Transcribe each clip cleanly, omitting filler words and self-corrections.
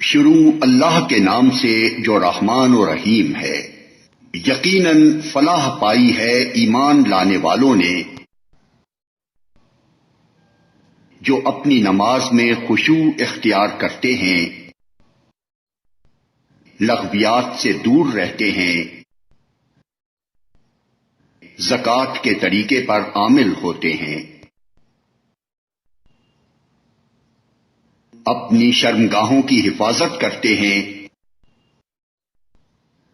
شروع اللہ کے نام سے جو رحمان و رحیم ہے۔ یقیناً فلاح پائی ہے ایمان لانے والوں نے جو اپنی نماز میں خشوع اختیار کرتے ہیں، لغویات سے دور رہتے ہیں، زکوٰۃ کے طریقے پر عامل ہوتے ہیں، اپنی شرمگاہوں کی حفاظت کرتے ہیں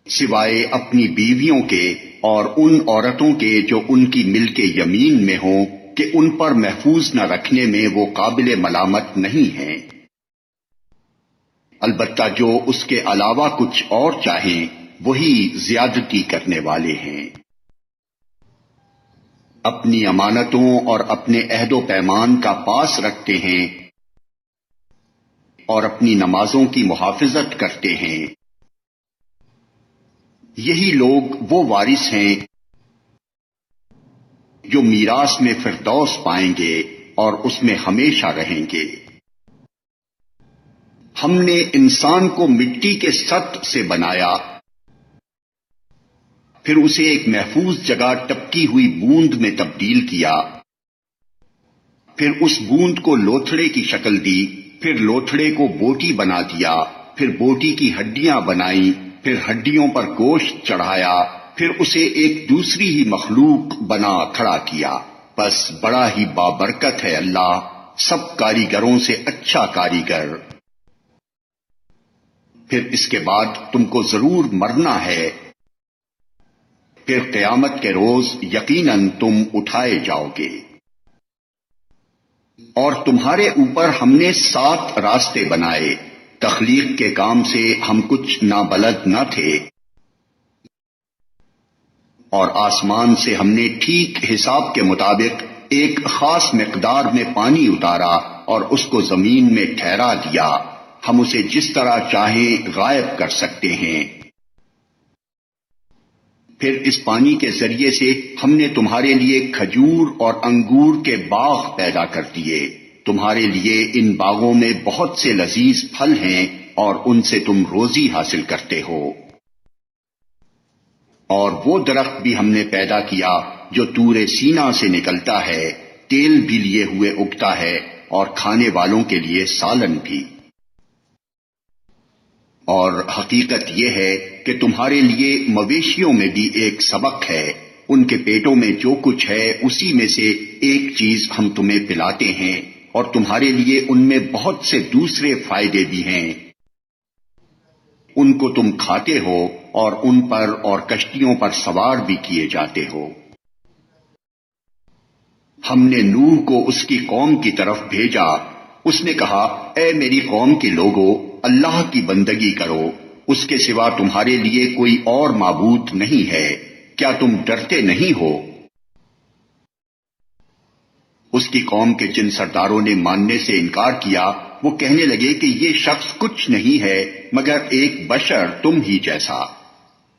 سوائے اپنی بیویوں کے اور ان عورتوں کے جو ان کی ملک یمین میں ہوں کہ ان پر محفوظ نہ رکھنے میں وہ قابل ملامت نہیں ہیں، البتہ جو اس کے علاوہ کچھ اور چاہیں وہی زیادتی کرنے والے ہیں۔ اپنی امانتوں اور اپنے عہد و پیمان کا پاس رکھتے ہیں اور اپنی نمازوں کی محافظت کرتے ہیں، یہی لوگ وہ وارث ہیں جو میراث میں فردوس پائیں گے اور اس میں ہمیشہ رہیں گے۔ ہم نے انسان کو مٹی کے سط سے بنایا، پھر اسے ایک محفوظ جگہ ٹپکی ہوئی بوند میں تبدیل کیا، پھر اس بوند کو لوتھڑے کی شکل دی، پھر لوتھڑے کو بوٹی بنا دیا، پھر بوٹی کی ہڈیاں بنائیں، پھر ہڈیوں پر گوشت چڑھایا، پھر اسے ایک دوسری ہی مخلوق بنا کھڑا کیا۔ بس بڑا ہی بابرکت ہے اللہ، سب کاریگروں سے اچھا کاریگر۔ پھر اس کے بعد تم کو ضرور مرنا ہے، پھر قیامت کے روز یقیناً تم اٹھائے جاؤ گے۔ اور تمہارے اوپر ہم نے 7 راستے بنائے، تخلیق کے کام سے ہم کچھ نابلد نہ تھے، اور آسمان سے ہم نے ٹھیک حساب کے مطابق ایک خاص مقدار میں پانی اتارا اور اس کو زمین میں ٹھہرا دیا، ہم اسے جس طرح چاہیں غائب کر سکتے ہیں۔ پھر اس پانی کے ذریعے سے ہم نے تمہارے لیے کھجور اور انگور کے باغ پیدا کر دیے، تمہارے لیے ان باغوں میں بہت سے لذیذ پھل ہیں اور ان سے تم روزی حاصل کرتے ہو۔ اور وہ درخت بھی ہم نے پیدا کیا جو طور سینا سے نکلتا ہے، تیل بھی لیے ہوئے اگتا ہے اور کھانے والوں کے لیے سالن بھی۔ اور حقیقت یہ ہے کہ تمہارے لیے مویشیوں میں بھی ایک سبق ہے، ان کے پیٹوں میں جو کچھ ہے اسی میں سے ایک چیز ہم تمہیں پلاتے ہیں، اور تمہارے لیے ان میں بہت سے دوسرے فائدے بھی ہیں، ان کو تم کھاتے ہو اور ان پر اور کشتیوں پر سوار بھی کیے جاتے ہو۔ ہم نے نوح کو اس کی قوم کی طرف بھیجا، اس نے کہا، اے میری قوم کے لوگو، اللہ کی بندگی کرو، اس کے سوا تمہارے لیے کوئی اور معبود نہیں ہے، کیا تم ڈرتے نہیں ہو؟ اس کی قوم کے جن سرداروں نے ماننے سے انکار کیا وہ کہنے لگے کہ یہ شخص کچھ نہیں ہے مگر ایک بشر تم ہی جیسا،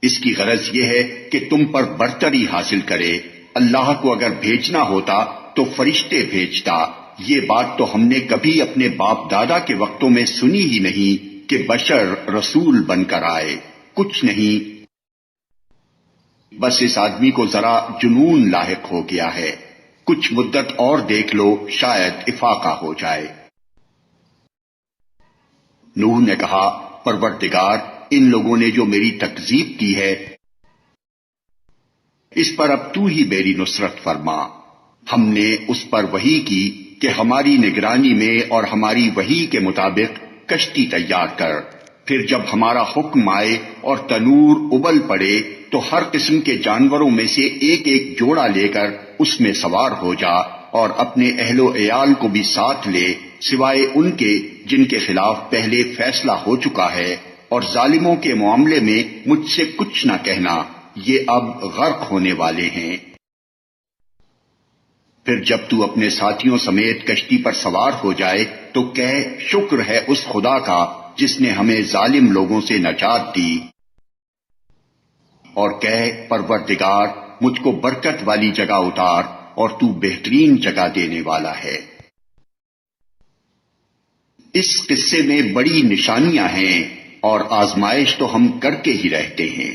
اس کی غرض یہ ہے کہ تم پر برتری حاصل کرے، اللہ کو اگر بھیجنا ہوتا تو فرشتے بھیجتا، یہ بات تو ہم نے کبھی اپنے باپ دادا کے وقتوں میں سنی ہی نہیں کہ بشر رسول بن کر آئے، کچھ نہیں، بس اس آدمی کو ذرا جنون لاحق ہو گیا ہے، کچھ مدت اور دیکھ لو شاید افاقہ ہو جائے۔ نوح نے کہا، پروردگار، ان لوگوں نے جو میری تکذیب کی ہے اس پر اب تو ہی میری نصرت فرما۔ ہم نے اس پر وحی کی کہ ہماری نگرانی میں اور ہماری وحی کے مطابق کشتی تیار کر، پھر جب ہمارا حکم آئے اور تنور ابل پڑے تو ہر قسم کے جانوروں میں سے ایک ایک جوڑا لے کر اس میں سوار ہو جا، اور اپنے اہل و عیال کو بھی ساتھ لے، سوائے ان کے جن کے خلاف پہلے فیصلہ ہو چکا ہے، اور ظالموں کے معاملے میں مجھ سے کچھ نہ کہنا، یہ اب غرق ہونے والے ہیں۔ پھر جب تو اپنے ساتھیوں سمیت کشتی پر سوار ہو جائے تو کہہ، شکر ہے اس خدا کا جس نے ہمیں ظالم لوگوں سے نجات دی، اور کہہ، پروردگار، مجھ کو برکت والی جگہ اتار اور تو بہترین جگہ دینے والا ہے۔ اس قصے میں بڑی نشانیاں ہیں اور آزمائش تو ہم کر کے ہی رہتے ہیں۔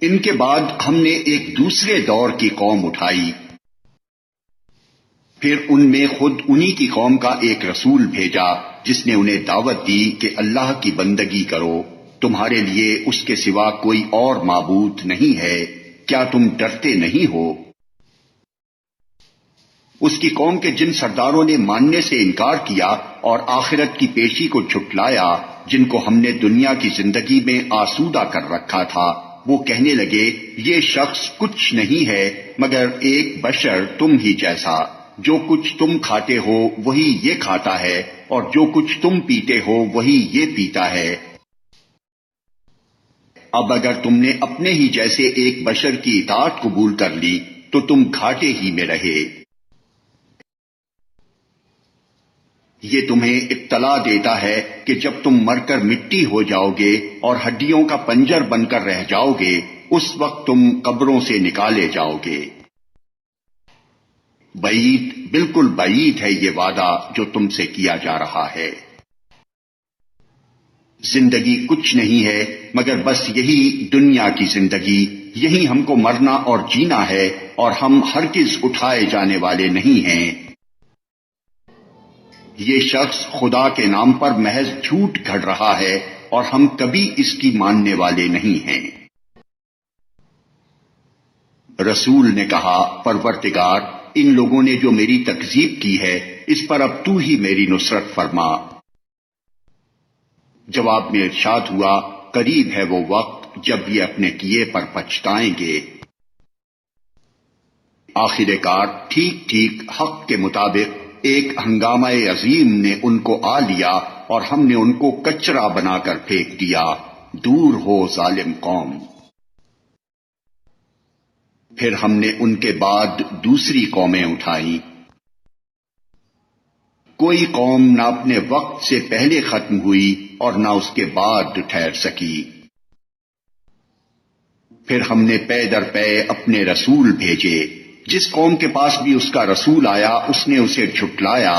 ان کے بعد ہم نے ایک دوسرے دور کی قوم اٹھائی، پھر ان میں خود انہی کی قوم کا ایک رسول بھیجا جس نے انہیں دعوت دی کہ اللہ کی بندگی کرو، تمہارے لیے اس کے سوا کوئی اور معبود نہیں ہے، کیا تم ڈرتے نہیں ہو؟ اس کی قوم کے جن سرداروں نے ماننے سے انکار کیا اور آخرت کی پیشی کو جھٹلایا، جن کو ہم نے دنیا کی زندگی میں آسودہ کر رکھا تھا، وہ کہنے لگے یہ شخص کچھ نہیں ہے مگر ایک بشر تم ہی جیسا، جو کچھ تم کھاتے ہو وہی یہ کھاتا ہے اور جو کچھ تم پیتے ہو وہی یہ پیتا ہے۔ اب اگر تم نے اپنے ہی جیسے ایک بشر کی اطاعت قبول کر لی تو تم گھاٹے ہی میں رہے۔ یہ تمہیں اطلاع دیتا ہے کہ جب تم مر کر مٹی ہو جاؤ گے اور ہڈیوں کا پنجر بن کر رہ جاؤ گے، اس وقت تم قبروں سے نکالے جاؤ گے۔ بعید، بالکل بعید ہے یہ وعدہ جو تم سے کیا جا رہا ہے۔ زندگی کچھ نہیں ہے مگر بس یہی دنیا کی زندگی، یہی ہم کو مرنا اور جینا ہے، اور ہم ہرگز اٹھائے جانے والے نہیں ہیں۔ یہ شخص خدا کے نام پر محض جھوٹ گھڑ رہا ہے اور ہم کبھی اس کی ماننے والے نہیں ہیں۔ رسول نے کہا، پروردگار، ان لوگوں نے جو میری تکذیب کی ہے اس پر اب تو ہی میری نصرت فرما۔ جواب میں ارشاد ہوا، قریب ہے وہ وقت جب یہ اپنے کیے پر پچھتائیں گے۔ آخر کار ٹھیک ٹھیک حق کے مطابق ایک ہنگامہ عظیم نے ان کو آ لیا اور ہم نے ان کو کچرا بنا کر پھینک دیا۔ دور ہو ظالم قوم۔ پھر ہم نے ان کے بعد دوسری قومیں اٹھائیں۔ کوئی قوم نہ اپنے وقت سے پہلے ختم ہوئی اور نہ اس کے بعد ٹھہر سکی۔ پھر ہم نے پے در پے اپنے رسول بھیجے، جس قوم کے پاس بھی اس کا رسول آیا اس نے اسے جھٹلایا،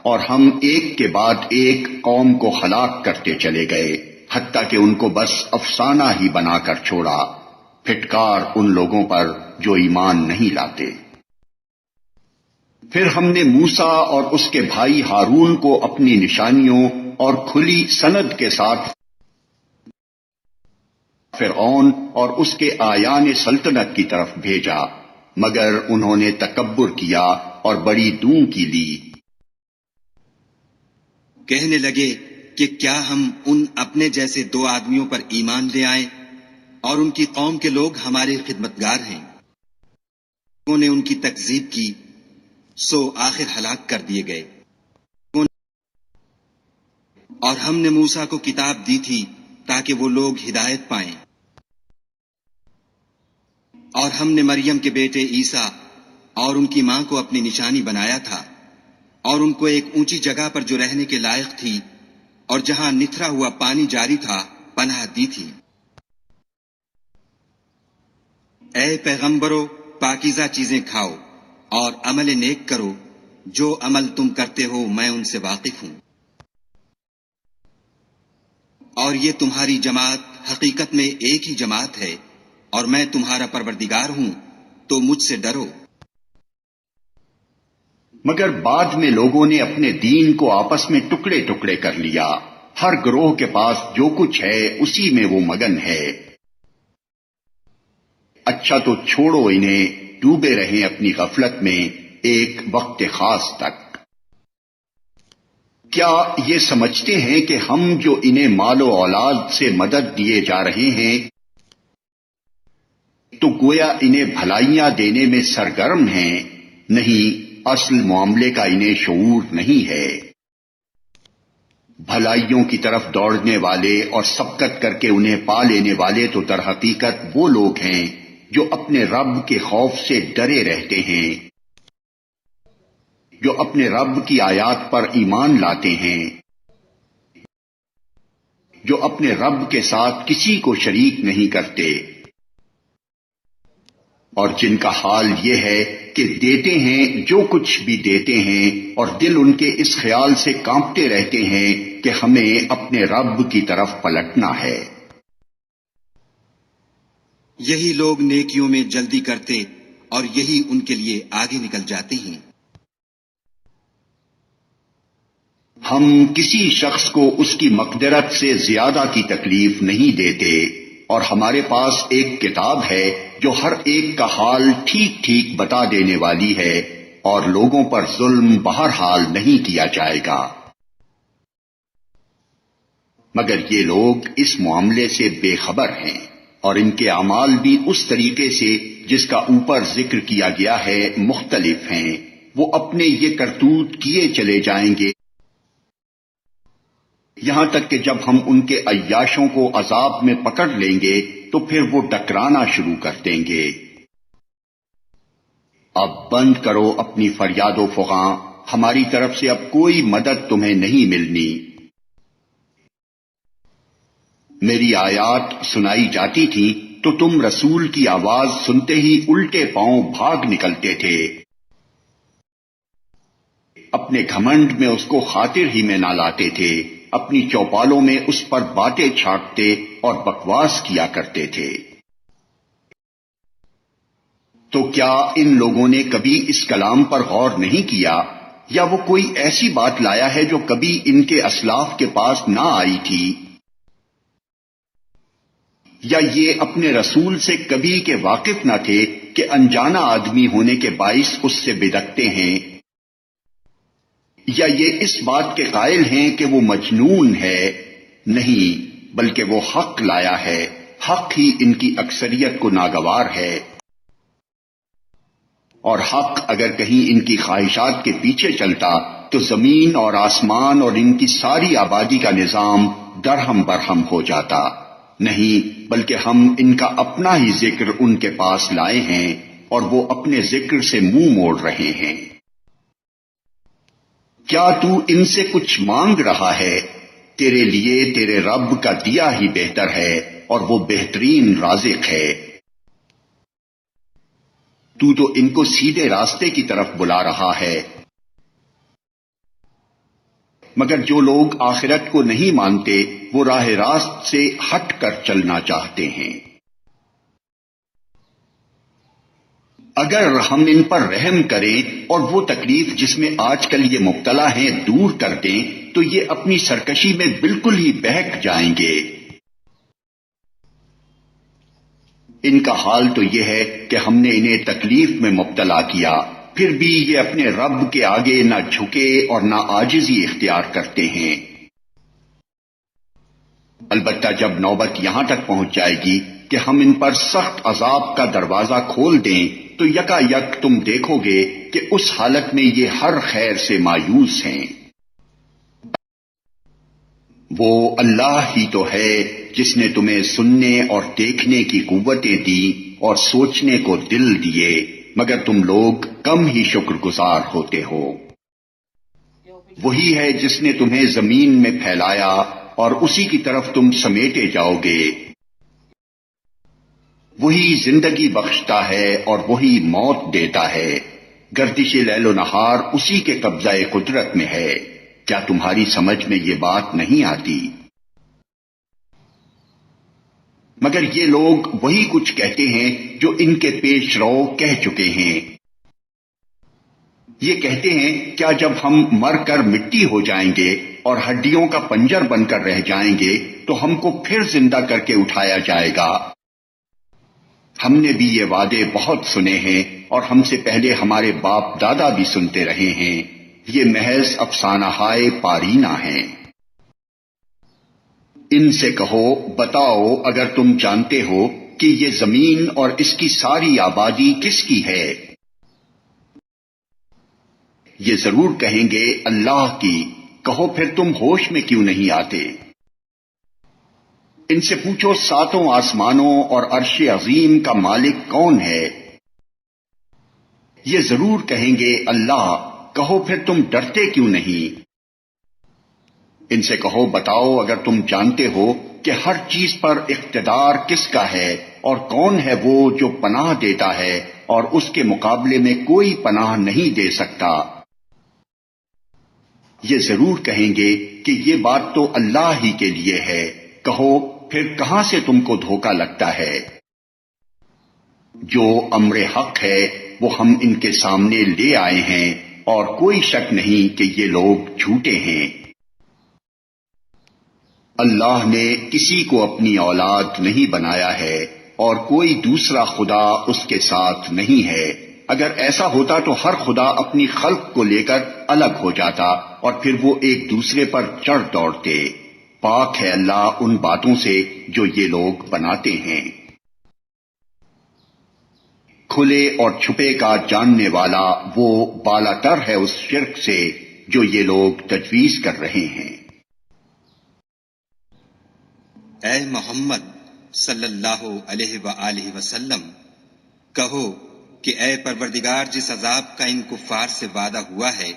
اور ہم ایک کے بعد ایک قوم کو ہلاک کرتے چلے گئے، حتیٰ کہ ان کو بس افسانہ ہی بنا کر چھوڑا۔ پھٹکار ان لوگوں پر جو ایمان نہیں لاتے۔ پھر ہم نے موسیٰ اور اس کے بھائی ہارون کو اپنی نشانیوں اور کھلی سند کے ساتھ فرعون اور اس کے آیان سلطنت کی طرف بھیجا، مگر انہوں نے تکبر کیا اور بڑی دوں کی لی۔ کہنے لگے کہ کیا ہم ان اپنے جیسے دو آدمیوں پر ایمان لے آئیں اور ان کی قوم کے لوگ ہمارے خدمتگار ہیں۔ انہوں نے ان کی تکذیب کی سو آخر ہلاک کر دیے گئے۔ اور ہم نے موسیٰ کو کتاب دی تھی تاکہ وہ لوگ ہدایت پائیں، اور ہم نے مریم کے بیٹے عیسیٰ اور ان کی ماں کو اپنی نشانی بنایا تھا، اور ان کو ایک اونچی جگہ پر جو رہنے کے لائق تھی اور جہاں نتھرا ہوا پانی جاری تھا پناہ دی تھی۔ اے پیغمبرو، پاکیزہ چیزیں کھاؤ اور عمل نیک کرو، جو عمل تم کرتے ہو میں ان سے واقف ہوں، اور یہ تمہاری جماعت حقیقت میں ایک ہی جماعت ہے، اور میں تمہارا پروردگار ہوں، تو مجھ سے ڈرو۔ مگر بعد میں لوگوں نے اپنے دین کو آپس میں ٹکڑے ٹکڑے کر لیا، ہر گروہ کے پاس جو کچھ ہے اسی میں وہ مگن ہے۔ اچھا تو چھوڑو انہیں، ڈوبے رہیں اپنی غفلت میں ایک وقت خاص تک۔ کیا یہ سمجھتے ہیں کہ ہم جو انہیں مال و اولاد سے مدد دیے جا رہے ہیں تو گویا انہیں بھلائیاں دینے میں سرگرم ہیں؟ نہیں، اصل معاملے کا انہیں شعور نہیں ہے۔ بھلائیوں کی طرف دوڑنے والے اور سبقت کر کے انہیں پا لینے والے تو در حقیقت وہ لوگ ہیں جو اپنے رب کے خوف سے ڈرے رہتے ہیں، جو اپنے رب کی آیات پر ایمان لاتے ہیں، جو اپنے رب کے ساتھ کسی کو شریک نہیں کرتے۔ اور جن کا حال یہ ہے کہ دیتے ہیں جو کچھ بھی دیتے ہیں اور دل ان کے اس خیال سے کانپتے رہتے ہیں کہ ہمیں اپنے رب کی طرف پلٹنا ہے۔ یہی لوگ نیکیوں میں جلدی کرتے اور یہی ان کے لیے آگے نکل جاتے ہیں۔ ہم کسی شخص کو اس کی مقدرت سے زیادہ کی تکلیف نہیں دیتے، اور ہمارے پاس ایک کتاب ہے جو ہر ایک کا حال ٹھیک ٹھیک بتا دینے والی ہے، اور لوگوں پر ظلم بہرحال نہیں کیا جائے گا۔ مگر یہ لوگ اس معاملے سے بے خبر ہیں، اور ان کے اعمال بھی اس طریقے سے جس کا اوپر ذکر کیا گیا ہے مختلف ہیں۔ وہ اپنے یہ کرتوت کیے چلے جائیں گے یہاں تک کہ جب ہم ان کے عیاشوں کو عذاب میں پکڑ لیں گے تو پھر وہ ڈکرانا شروع کر دیں گے۔ اب بند کرو اپنی فریاد و فغاں، ہماری طرف سے اب کوئی مدد تمہیں نہیں ملنی۔ میری آیات سنائی جاتی تھی تو تم رسول کی آواز سنتے ہی الٹے پاؤں بھاگ نکلتے تھے، اپنے گھمنڈ میں اس کو خاطر ہی میں نہ لاتے تھے، اپنی چوپالوں میں اس پر باتیں چھاٹتے اور بکواس کیا کرتے تھے۔ تو کیا ان لوگوں نے کبھی اس کلام پر غور نہیں کیا، یا وہ کوئی ایسی بات لایا ہے جو کبھی ان کے اسلاف کے پاس نہ آئی تھی، یا یہ اپنے رسول سے کبھی کے واقف نہ تھے کہ انجانا آدمی ہونے کے باعث اس سے بدکتے ہیں، یا یہ اس بات کے قائل ہیں کہ وہ مجنون ہے؟ نہیں، بلکہ وہ حق لایا ہے، حق ہی ان کی اکثریت کو ناگوار ہے۔ اور حق اگر کہیں ان کی خواہشات کے پیچھے چلتا تو زمین اور آسمان اور ان کی ساری آبادی کا نظام درہم برہم ہو جاتا۔ نہیں، بلکہ ہم ان کا اپنا ہی ذکر ان کے پاس لائے ہیں، اور وہ اپنے ذکر سے منہ موڑ رہے ہیں۔ کیا تو ان سے کچھ مانگ رہا ہے؟ تیرے لیے تیرے رب کا دیا ہی بہتر ہے، اور وہ بہترین رازق ہے۔ تو ان کو سیدھے راستے کی طرف بلا رہا ہے، مگر جو لوگ آخرت کو نہیں مانتے وہ راہ راست سے ہٹ کر چلنا چاہتے ہیں۔ اگر ہم ان پر رحم کریں اور وہ تکلیف جس میں آج کل یہ مبتلا ہیں دور کر دیں تو یہ اپنی سرکشی میں بالکل ہی بہک جائیں گے۔ ان کا حال تو یہ ہے کہ ہم نے انہیں تکلیف میں مبتلا کیا، پھر بھی یہ اپنے رب کے آگے نہ جھکے اور نہ عاجزی اختیار کرتے ہیں۔ البتہ جب نوبت یہاں تک پہنچ جائے گی کہ ہم ان پر سخت عذاب کا دروازہ کھول دیں تو یکا یک تم دیکھو گے کہ اس حالت میں یہ ہر خیر سے مایوس ہیں۔ وہ اللہ ہی تو ہے جس نے تمہیں سننے اور دیکھنے کی قوتیں دی اور سوچنے کو دل دیے، مگر تم لوگ کم ہی شکر گزار ہوتے ہو۔ وہی ہے جس نے تمہیں زمین میں پھیلایا اور اسی کی طرف تم سمیٹے جاؤ گے۔ وہی زندگی بخشتا ہے اور وہی موت دیتا ہے، گردش لیل و نہار اسی کے قبضہ قدرت میں ہے۔ کیا تمہاری سمجھ میں یہ بات نہیں آتی؟ مگر یہ لوگ وہی کچھ کہتے ہیں جو ان کے پیش رو کہہ چکے ہیں۔ یہ کہتے ہیں کیا جب ہم مر کر مٹی ہو جائیں گے اور ہڈیوں کا پنجر بن کر رہ جائیں گے تو ہم کو پھر زندہ کر کے اٹھایا جائے گا؟ ہم نے بھی یہ وعدے بہت سنے ہیں اور ہم سے پہلے ہمارے باپ دادا بھی سنتے رہے ہیں، یہ محض افسانہ ہائے پارینہ ہیں۔ ان سے کہو بتاؤ اگر تم جانتے ہو کہ یہ زمین اور اس کی ساری آبادی کس کی ہے؟ یہ ضرور کہیں گے اللہ کی۔ کہو پھر تم ہوش میں کیوں نہیں آتے؟ ان سے پوچھو ساتوں آسمانوں اور عرش عظیم کا مالک کون ہے؟ یہ ضرور کہیں گے اللہ۔ کہو پھر تم ڈرتے کیوں نہیں؟ ان سے کہو بتاؤ اگر تم جانتے ہو کہ ہر چیز پر اقتدار کس کا ہے اور کون ہے وہ جو پناہ دیتا ہے اور اس کے مقابلے میں کوئی پناہ نہیں دے سکتا۔ یہ ضرور کہیں گے کہ یہ بات تو اللہ ہی کے لیے ہے۔ کہو پھر کہاں سے تم کو دھوکہ لگتا ہے؟ جو امر حق ہے وہ ہم ان کے سامنے لے آئے ہیں اور کوئی شک نہیں کہ یہ لوگ جھوٹے ہیں۔ اللہ نے کسی کو اپنی اولاد نہیں بنایا ہے اور کوئی دوسرا خدا اس کے ساتھ نہیں ہے۔ اگر ایسا ہوتا تو ہر خدا اپنی خلق کو لے کر الگ ہو جاتا اور پھر وہ ایک دوسرے پر چڑھ دوڑتے۔ پاک ہے اللہ ان باتوں سے جو یہ لوگ بناتے ہیں۔ کھلے اور چھپے کا جاننے والا وہ بالا تر ہے اس شرک سے جو یہ لوگ تجویز کر رہے ہیں۔ اے محمد صلی اللہ علیہ وآلہ وسلم، کہو کہ اے پروردگار، جس عذاب کا ان کفار سے وعدہ ہوا ہے،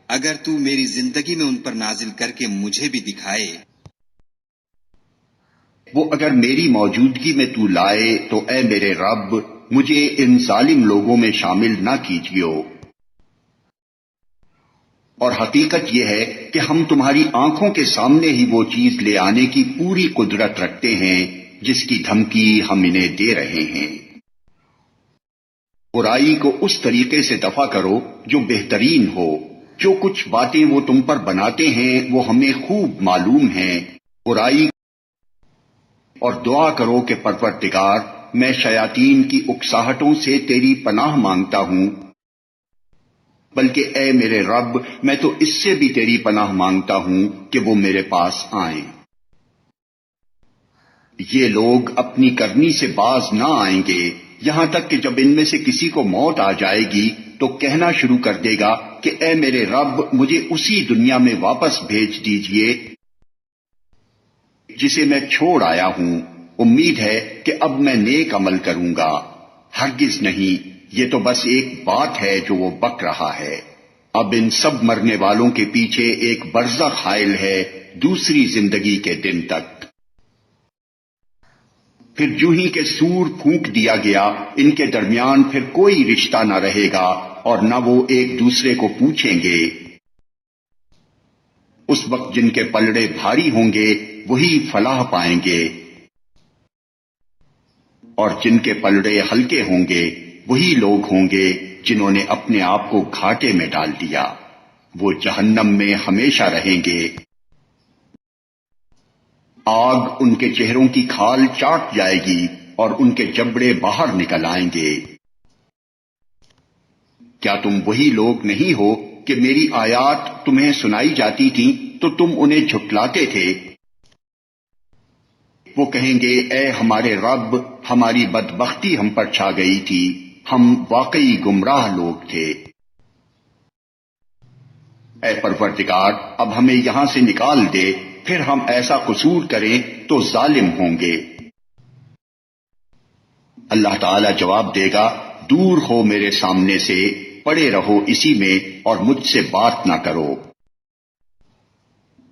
اگر تو میری زندگی میں ان پر نازل کر کے مجھے بھی دکھائے، وہ اگر میری موجودگی میں تو لائے تو اے میرے رب مجھے ان ظالم لوگوں میں شامل نہ کیجیو۔ اور حقیقت یہ ہے کہ ہم تمہاری آنکھوں کے سامنے ہی وہ چیز لے آنے کی پوری قدرت رکھتے ہیں جس کی دھمکی ہم انہیں دے رہے ہیں۔ برائی کو اس طریقے سے دفع کرو جو بہترین ہو۔ جو کچھ باتیں وہ تم پر بناتے ہیں وہ ہمیں خوب معلوم ہیں۔ برائی اور دعا کرو کہ پروردگار میں شیاطین کی اکساہٹوں سے تیری پناہ مانگتا ہوں، بلکہ اے میرے رب میں تو اس سے بھی تیری پناہ مانگتا ہوں کہ وہ میرے پاس آئیں۔ یہ لوگ اپنی کرنی سے باز نہ آئیں گے یہاں تک کہ جب ان میں سے کسی کو موت آ جائے گی تو کہنا شروع کر دے گا کہ اے میرے رب مجھے اسی دنیا میں واپس بھیج دیجئے جسے میں چھوڑ آیا ہوں۔ امید ہے کہ اب میں نیک عمل کروں گا۔ ہرگز نہیں، یہ تو بس ایک بات ہے جو وہ بک رہا ہے۔ اب ان سب مرنے والوں کے پیچھے ایک برزخ حائل ہے دوسری زندگی کے دن تک۔ پھر جو ہی کہ سور پھونک دیا گیا ان کے درمیان پھر کوئی رشتہ نہ رہے گا اور نہ وہ ایک دوسرے کو پوچھیں گے۔ اس وقت جن کے پلڑے بھاری ہوں گے وہی فلاح پائیں گے، اور جن کے پلڑے ہلکے ہوں گے وہی لوگ ہوں گے جنہوں نے اپنے آپ کو گھاٹے میں ڈال دیا۔ وہ جہنم میں ہمیشہ رہیں گے۔ آگ ان کے چہروں کی کھال چاٹ جائے گی اور ان کے جبڑے باہر نکل آئیں گے۔ کیا تم وہی لوگ نہیں ہو کہ میری آیات تمہیں سنائی جاتی تھیں تو تم انہیں جھٹلاتے تھے؟ وہ کہیں گے اے ہمارے رب ہماری بدبختی ہم پر چھا گئی تھی، ہم واقعی گمراہ لوگ تھے۔ اے پروردگار اب ہمیں یہاں سے نکال دے، پھر ہم ایسا قصور کریں تو ظالم ہوں گے۔ اللہ تعالی جواب دے گا دور ہو میرے سامنے سے، پڑے رہو اسی میں اور مجھ سے بات نہ کرو۔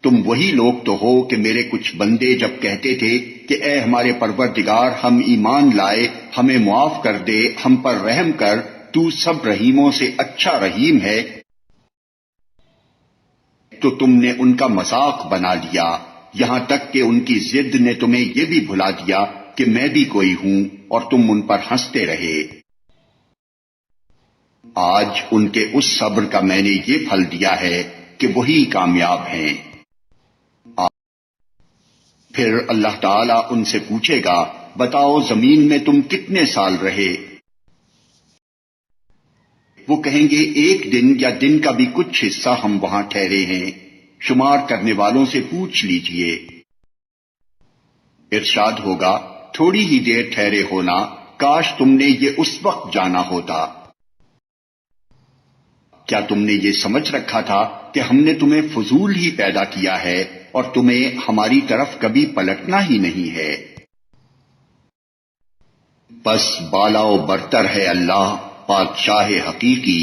تم وہی لوگ تو ہو کہ میرے کچھ بندے جب کہتے تھے کہ اے ہمارے پروردگار ہم ایمان لائے، ہمیں معاف کر دے، ہم پر رحم کر، تو سب رحیموں سے اچھا رحیم ہے، تو تم نے ان کا مذاق بنا لیا، یہاں تک کہ ان کی ضد نے تمہیں یہ بھی بھلا دیا کہ میں بھی کوئی ہوں، اور تم ان پر ہنستے رہے۔ آج ان کے اس صبر کا میں نے یہ پھل دیا ہے کہ وہی کامیاب ہیں۔ پھر اللہ تعالیٰ ان سے پوچھے گا بتاؤ زمین میں تم کتنے سال رہے؟ وہ کہیں گے ایک دن یا دن کا بھی کچھ حصہ ہم وہاں ٹھہرے ہیں، شمار کرنے والوں سے پوچھ لیجئے۔ ارشاد ہوگا تھوڑی ہی دیر ٹھہرے ہونا، کاش تم نے یہ اس وقت جانا ہوتا۔ کیا تم نے یہ سمجھ رکھا تھا کہ ہم نے تمہیں فضول ہی پیدا کیا ہے اور تمہیں ہماری طرف کبھی پلٹنا ہی نہیں ہے؟ بس بالا و برتر ہے اللہ بادشاہ حقیقی،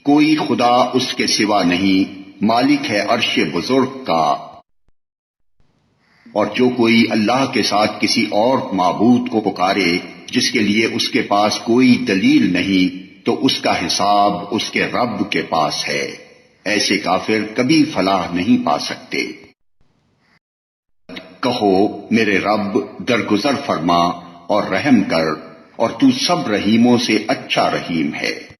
کوئی خدا اس کے سوا نہیں، مالک ہے عرش بزرگ کا۔ اور جو کوئی اللہ کے ساتھ کسی اور معبود کو پکارے جس کے لیے اس کے پاس کوئی دلیل نہیں، تو اس کا حساب اس کے رب کے پاس ہے۔ ایسے کافر کبھی فلاح نہیں پا سکتے۔ کہو میرے رب درگزر فرما اور رحم کر، اور تو سب رحیموں سے اچھا رحیم ہے۔